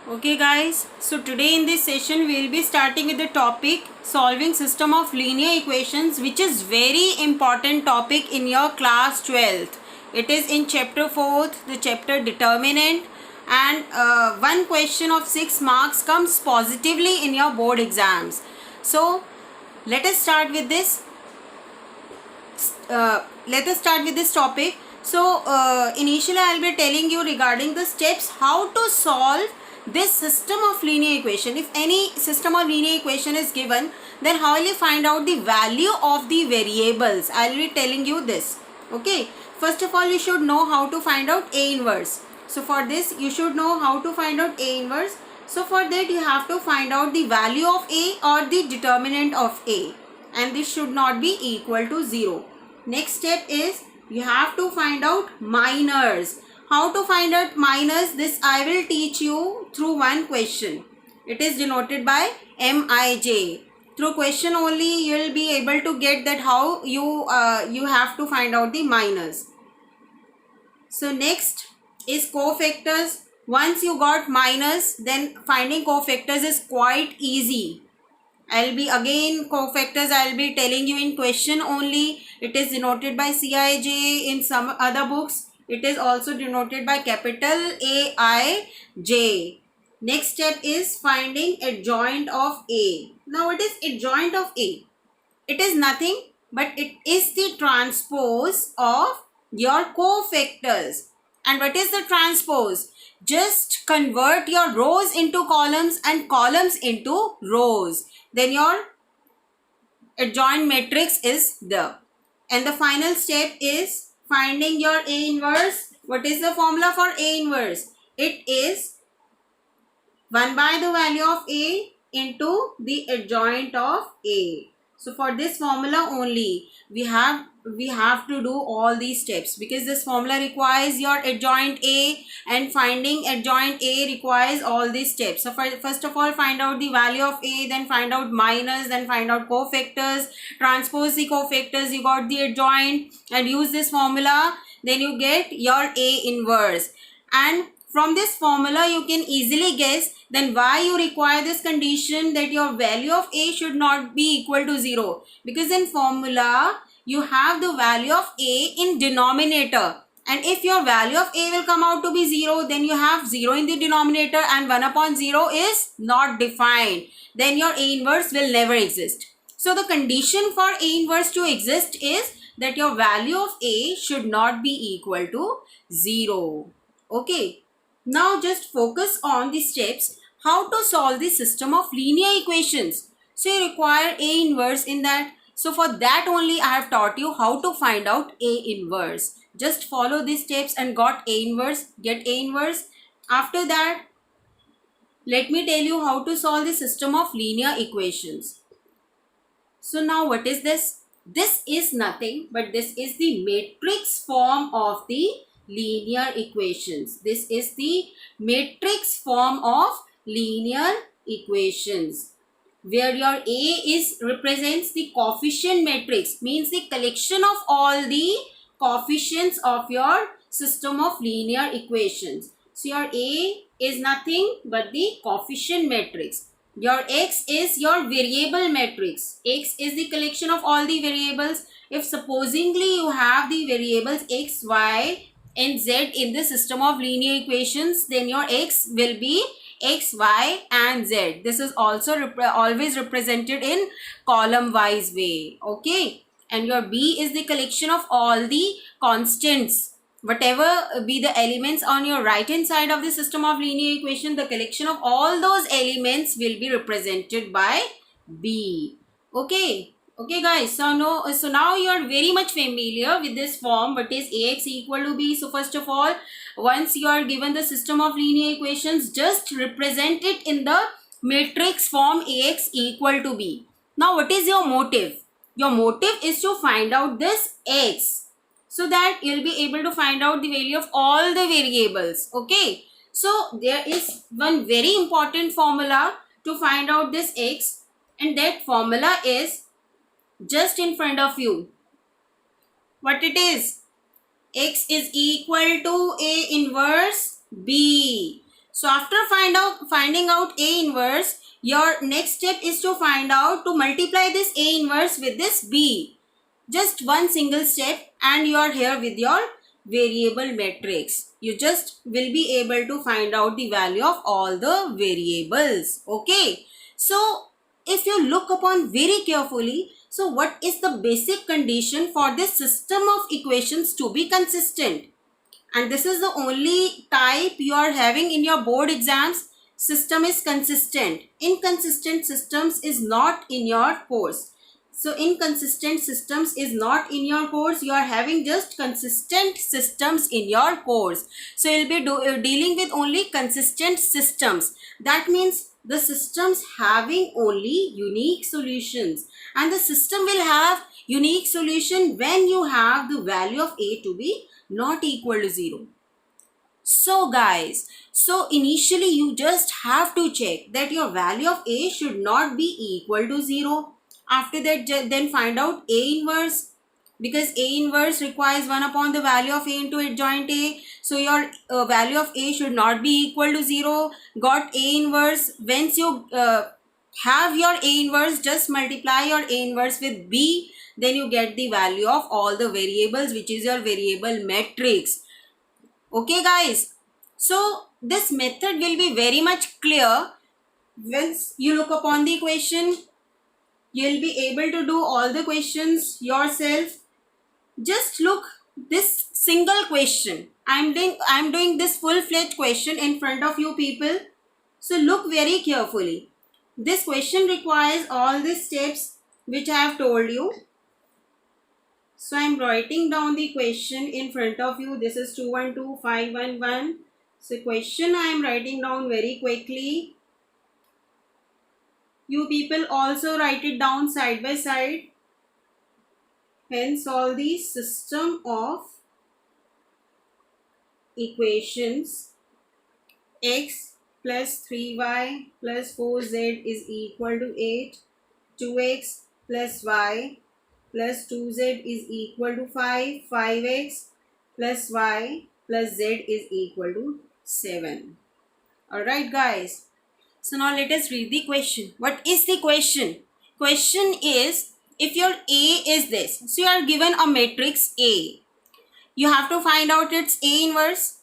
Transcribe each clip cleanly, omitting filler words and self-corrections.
Okay guys, so today in this session we will be starting with the topic solving system of linear equations, which is very important topic in your class 12th. It is in chapter 4th, the chapter determinant, and one question of 6 marks comes positively in your board exams. So let us start with this. Let us start with this topic. So initially I will be telling you regarding the steps how to solve this system of linear equation. If any system of linear equation is given, then how will you find out the value of the variables? I will be telling you this. Okay, first of all you should know how to find out A inverse. So for this you should know how to find out A inverse. So for that you have to find out the value of A or the determinant of A, and this should not be equal to 0. Next step is you have to find out minors. How to find out minors? This I will teach you through one question. It is denoted by Mij. Through question only you will be able to get that how you have to find out the minors. So next is cofactors. Once you got minors, then finding cofactors is quite easy. I'll be again cofactors I'll be telling you in question only. It is denoted by Cij. In some other books it is also denoted by capital Aij. Next step is finding adjoint of A. Now what is adjoint of A? It is nothing but it is the transpose of your cofactors. And what is the transpose? Just convert your rows into columns and columns into rows. Then your adjoint matrix is there. And the final step is finding your A inverse. What is the formula for A inverse? It is 1 by the value of A into the adjoint of A. So for this formula only we have to do all these steps, because this formula requires your adjoint A, and finding adjoint A requires all these steps. So first of all find out the value of A, then find out minors, then find out cofactors, transpose the cofactors, you got the adjoint, and use this formula, then you get your A inverse. And from this formula you can easily guess then why you require this condition that your value of A should not be equal to 0. Because in formula you have the value of A in denominator, and if your value of A will come out to be 0, then you have 0 in the denominator and 1 upon 0 is not defined. Then your A inverse will never exist. So the condition for A inverse to exist is that your value of A should not be equal to 0. Okay. Now just focus on the steps how to solve the system of linear equations. So you require A inverse in that. So for that only I have taught you how to find out A inverse. Just follow these steps and get A inverse. After that, let me tell you how to solve the system of linear equations. So now what is this? This is nothing but this is the matrix form of the linear equations. This is the matrix form of linear equations, where your A represents the coefficient matrix, means the collection of all the coefficients of your system of linear equations. So your A is nothing but the coefficient matrix. Your X is your variable matrix. X is the collection of all the variables. If supposingly you have the variables X, Y and Z in the system of linear equations, then your X will be X, Y and Z. This is also always represented in column wise way. Okay. And your B is the collection of all the constants. Whatever be the elements on your right hand side of the system of linear equation, the collection of all those elements will be represented by B. Okay. Okay guys, so now you are very much familiar with this form. What is Ax equal to B? So first of all, once you are given the system of linear equations, just represent it in the matrix form Ax equal to B. Now what is your motive? Your motive is to find out this X, so that you will be able to find out the value of all the variables. Okay. So there is one very important formula to find out this X, and that formula is just in front of you. What it is? X is equal to A inverse B. So after finding out A inverse, your next step is to multiply this A inverse with this B. Just one single step and you are here with your variable matrix. You just will be able to find out the value of all the variables. Okay. So if you look upon very carefully, so what is the basic condition for this system of equations to be consistent? And this is the only type you are having in your board exams. System is consistent. Inconsistent systems is not in your course. So inconsistent systems is not in your course. You are having just consistent systems in your course. So you'll be dealing with only consistent systems. That means the systems having only unique solutions. And the system will have unique solution when you have the value of A to be not equal to 0. So guys, so initially you just have to check that your value of A should not be equal to 0. After that, then find out A inverse, because A inverse requires 1 upon the value of A into adjoint A. So your value of A should not be equal to 0. Got A inverse. Once you have your A inverse, just multiply your A inverse with B. Then you get the value of all the variables, which is your variable matrix. Okay guys, so this method will be very much clear. Once you look upon the equation, you'll be able to do all the questions yourself. Just look this single question. I'm doing this full-fledged question in front of you people. So look very carefully. This question requires all the steps which I have told you. So I am writing down the question in front of you. This is 212511. So question I am writing down very quickly. You people also write it down side by side. Hence all the system of equations x plus 3y plus 4z is equal to 8, 2x plus y plus 2z is equal to 5, 5x plus y plus z is equal to 7. Alright guys. So now let us read the question. What is the question? Question is, if your A is this, so you are given a matrix A. You have to find out its A inverse.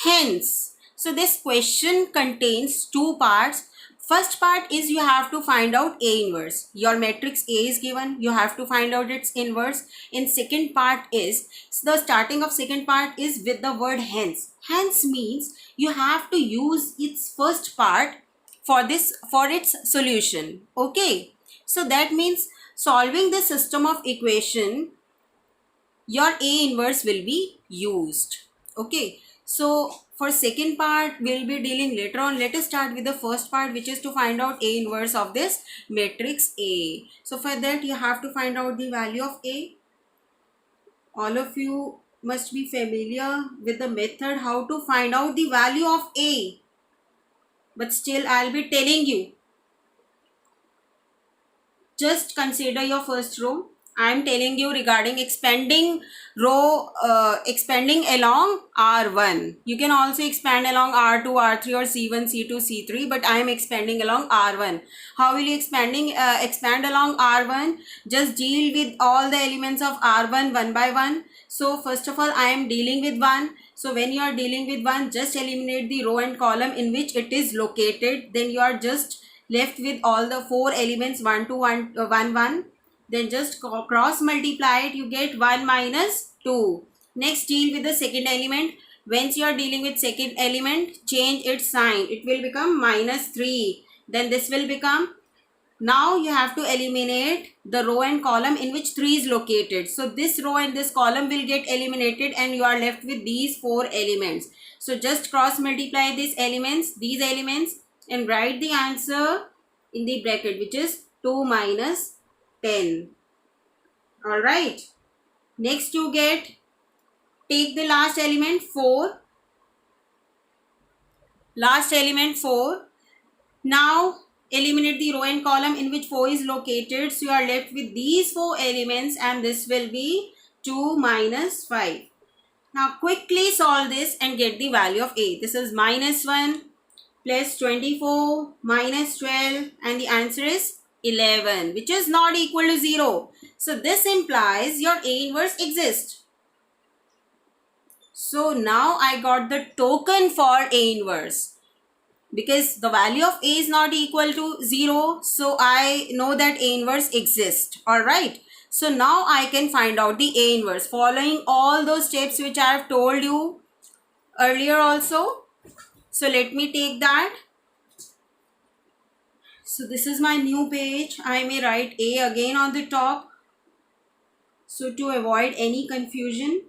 Hence, so this question contains two parts. First part is you have to find out A inverse. Your matrix A is given. You have to find out its inverse. In second part is, so the starting of second part is with the word hence. Hence means you have to use its first part for its solution. Okay. So that means solving the system of equation, your A inverse will be used. Okay. So for second part, we'll be dealing later on. Let us start with the first part, which is to find out A inverse of this matrix A. So for that, you have to find out the value of A. All of you must be familiar with the method how to find out the value of A. But still, I'll be telling you. Just consider your first row. I am telling you regarding expanding row, expanding along R1. You can also expand along R2, R3 or C1, C2, C3, but I am expanding along R1. How will you expand along R1? Just deal with all the elements of R1 one by one. So first of all, I am dealing with 1. So when you are dealing with 1, just eliminate the row and column in which it is located. Then you are just left with all the 4 elements 1, 2, 1, 1, 1. Then just cross multiply it, you get 1 minus 2. Next, deal with the second element. Once you are dealing with second element, change its sign. It will become minus 3. Then this will become, now you have to eliminate the row and column in which 3 is located. So this row and this column will get eliminated and you are left with these 4 elements. So just cross multiply these elements and write the answer in the bracket, which is 2 minus 10. Alright. Next you get, take the last element 4. Last element 4. Now eliminate the row and column in which 4 is located. So you are left with these 4 elements and this will be 2 minus 5. Now quickly solve this and get the value of A. This is minus 1, plus 24 minus 12, and the answer is 11, which is not equal to 0. So this implies your A inverse exists. So now I got the token for A inverse. Because the value of A is not equal to 0, so I know that A inverse exists. Alright. So now I can find out the A inverse following all those steps which I have told you earlier also. So let me take that. So this is my new page. I may write A again on the top. So to avoid any confusion,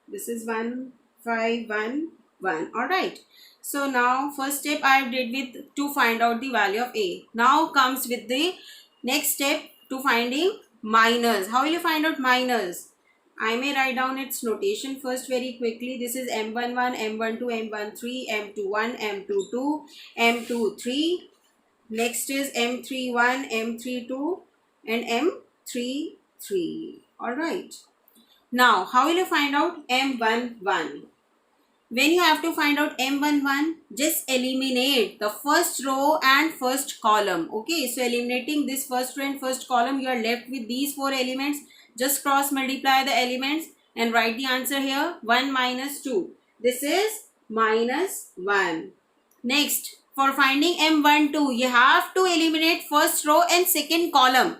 this is 1, 5, 1, 1. Alright. So now first step I did with to find out the value of A. Now comes with the next step to finding minus. How will you find out minus? I may write down its notation first very quickly. This is M11, M12, M13, M21, M22, M23. Next is M31, M32 and M33. Alright. Now, how will you find out M11? When you have to find out M11, just eliminate the first row and first column. Okay, so eliminating this first row and first column, you are left with these 4 elements. Just cross multiply the elements and write the answer here. 1 minus 2. This is minus 1. Next, for finding M12, you have to eliminate first row and second column.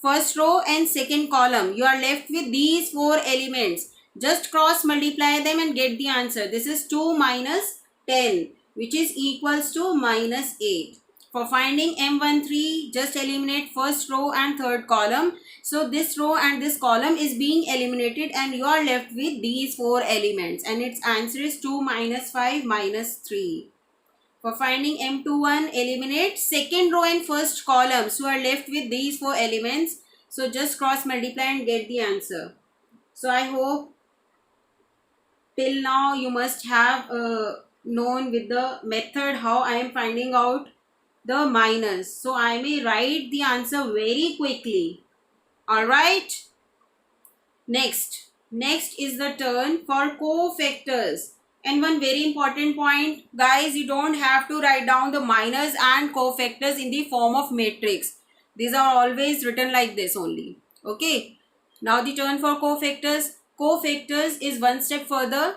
First row and second column. You are left with these 4 elements. Just cross multiply them and get the answer. This is 2 minus 10, which is equals to minus 8. For finding M13, just eliminate first row and third column. So this row and this column is being eliminated and you are left with these 4 elements. And its answer is 2 minus 5 minus 3. For finding M21, eliminate second row and first column. So you are left with these 4 elements. So just cross multiply and get the answer. So I hope till now you must have known with the method how I am finding out the minus. So I may write the answer very quickly. Alright. Next is the turn for cofactors. And one very important point, guys, you don't have to write down the minus and cofactors in the form of matrix. These are always written like this only. Okay. Now the turn for cofactors. Cofactors is one step further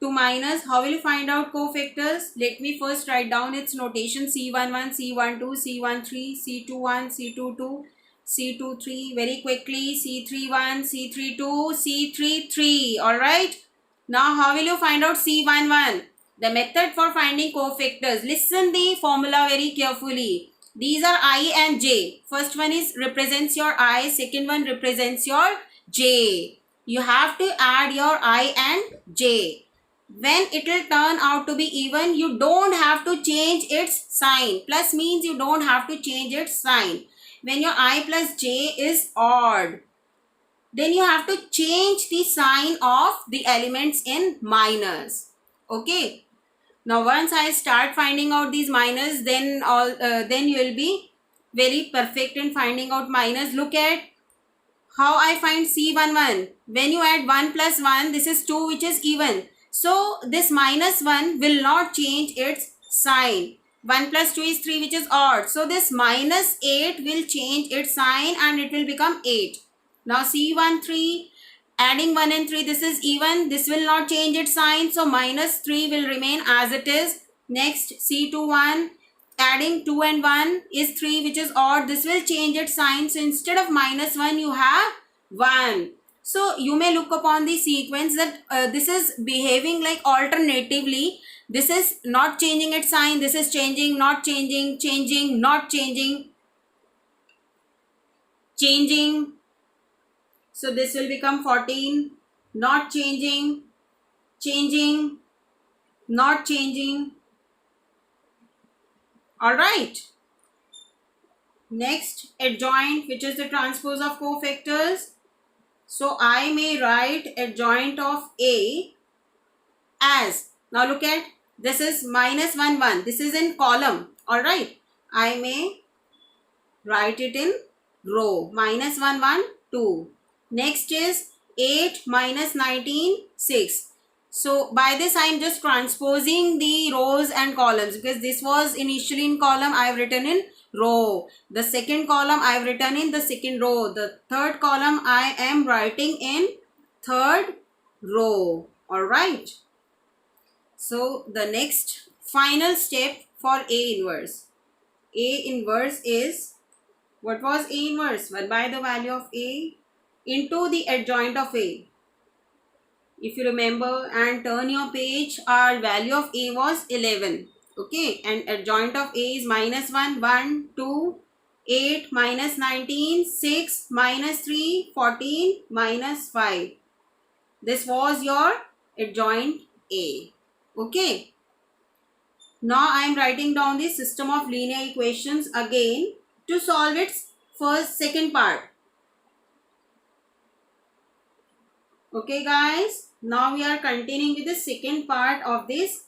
to minus. How will you find out cofactors? Let me first write down its notation. C11, C12, C13, C21, C22, C23. Very quickly. C31, C32, C33. Alright. Now how will you find out C11? The method for finding cofactors. Listen the formula very carefully. These are I and J. First one is represents your I. Second one represents your J. You have to add your I and J. When it will turn out to be even, you don't have to change its sign. Plus means you don't have to change its sign. When your I plus J is odd, then you have to change the sign of the elements in minus. Okay. Now once I start finding out these minus, then you will be very perfect in finding out minus. Look at how I find C11. When you add 1 plus 1, this is 2, which is even. So this minus 1 will not change its sign. 1 plus 2 is 3, which is odd. So this minus 8 will change its sign and it will become 8. Now C13, adding 1 and 3, this is even. This will not change its sign. So minus 3 will remain as it is. Next C21, adding 2 and 1 is 3, which is odd. This will change its sign. So instead of minus 1, you have 1. So you may look upon the sequence that this is behaving like alternatively. This is not changing its sign. This is changing, not changing, changing, not changing, changing. So this will become 14, not changing, changing, not changing. Alright. Next, adjoint, which is the transpose of cofactors. So I may write adjoint of A as, now look at, this is minus 1, 1. This is in column. Alright. I may write it in row. Minus 1, 1, 2. Next is 8 minus 19, 6. So by this I am just transposing the rows and columns, because this was initially in column, I have written in row. The second column I have written in the second row. The third column I am writing in third row. Alright. So the next final step for A inverse. A inverse is, what was A inverse? 1 by the value of A into the adjoint of A. If you remember and turn your page, our value of A was 11. Okay, and adjoint of A is minus 1, 1, 2, 8, minus 19, 6, minus 3, 14, minus 5. This was your adjoint A. Okay. Now I am writing down the system of linear equations again to solve its second part. Okay guys, now we are continuing with the second part of this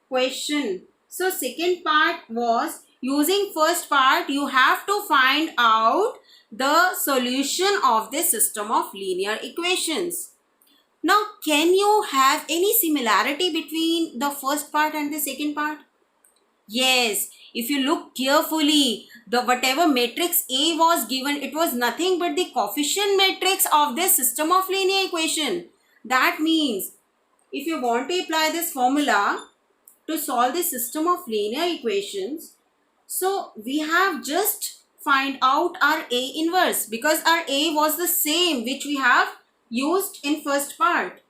question. So second part was, using first part you have to find out the solution of this system of linear equations. Now can you have any similarity between the first part and the second part? Yes, if you look carefully, the whatever matrix A was given, it was nothing but the coefficient matrix of this system of linear equation. That means if you want to apply this formula to solve the system of linear equations, so we have just find out our A inverse, because our A was the same which we have used in first part.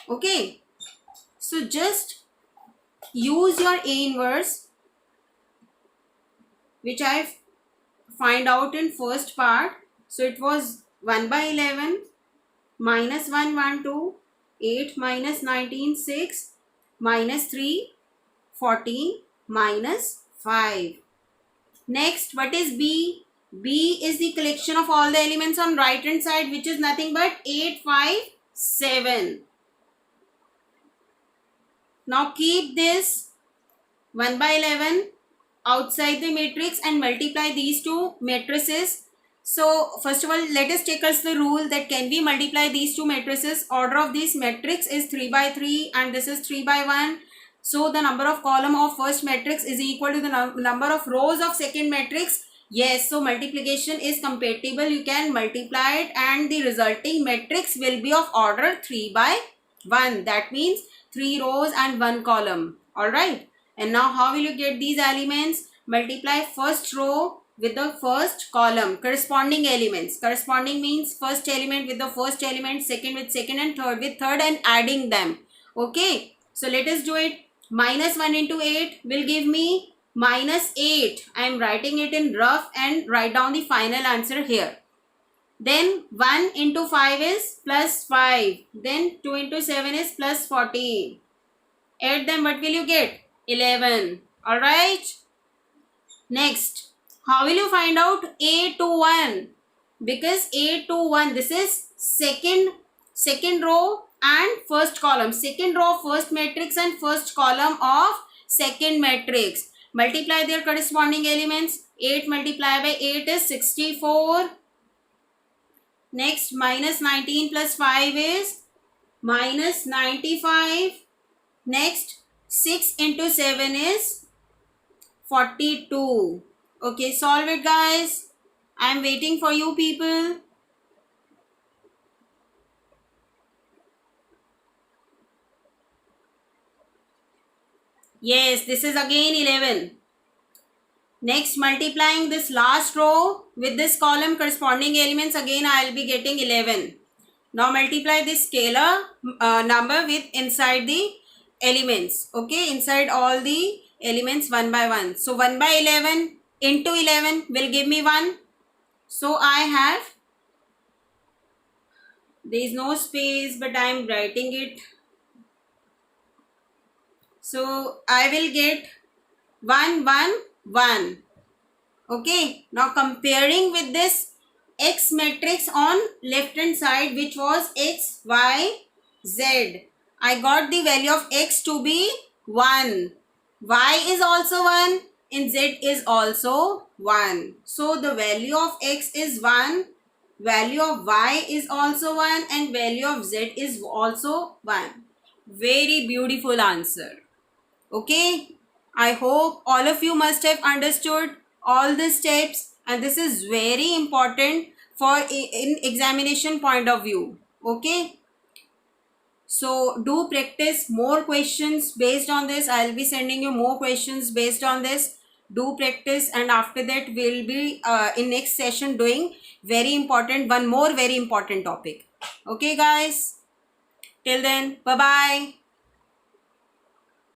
Okay, so just use your A inverse which I find out in first part. So it was 1 by 11, minus 1, 1, 2, 8, minus 19, 6, minus 3, 14, minus 5. Next, what is B? B is the collection of all the elements on right hand side, which is nothing but 8, 5, 7. Now keep this 1 by 11 outside the matrix and multiply these two matrices. So first of all, let us take as the rule that can we multiply these two matrices. Order of this matrix is 3 by 3 and this is 3 by 1. So the number of column of first matrix is equal to the number of rows of second matrix. Yes, so multiplication is compatible. You can multiply it and the resulting matrix will be of order 3 by 1. That means 3 rows and 1 column. Alright. And now how will you get these elements? Multiply first row with the first column, corresponding elements. Corresponding means first element with the first element, second with second, and third with third, and adding them. Okay. So let us do it. Minus 1 into 8 will give me minus 8. I am writing it in rough and write down the final answer here. Then 1 into 5 is plus 5. Then 2 into 7 is plus 14. Add them, what will you get? 11. Alright. Next, how will you find out A to 1? Because A to 1, this is second row and first column. Second row of first matrix and first column of second matrix. Multiply their corresponding elements. 8 multiplied by 8 is 64. Next, minus 19 plus 5 is minus 95. Next, 6 into 7 is 42. Okay, solve it guys. I am waiting for you people. Yes, this is again 11. Next, multiplying this last row with this column corresponding elements, again I will be getting 11. Now multiply this scalar number with inside the elements. Okay, inside all the elements 1 by 1. So 1 by 11 into 11 will give me 1. So I have, there is no space but I am writing it. So I will get 1, 1, 1. Okay, now comparing with this X matrix on left hand side, which was X, Y, Z. I got the value of X to be 1. Y is also 1 and Z is also 1. So the value of X is 1. value of y is also 1 and value of z is also 1. Very beautiful answer. Okay, I hope all of you must have understood all the steps, and this is very important for in examination point of view. Okay, so do practice more questions based on this. I'll be sending you more questions based on this. Do practice, and after that we'll be in next session doing very important, one more very important topic. Okay guys, till then, bye bye.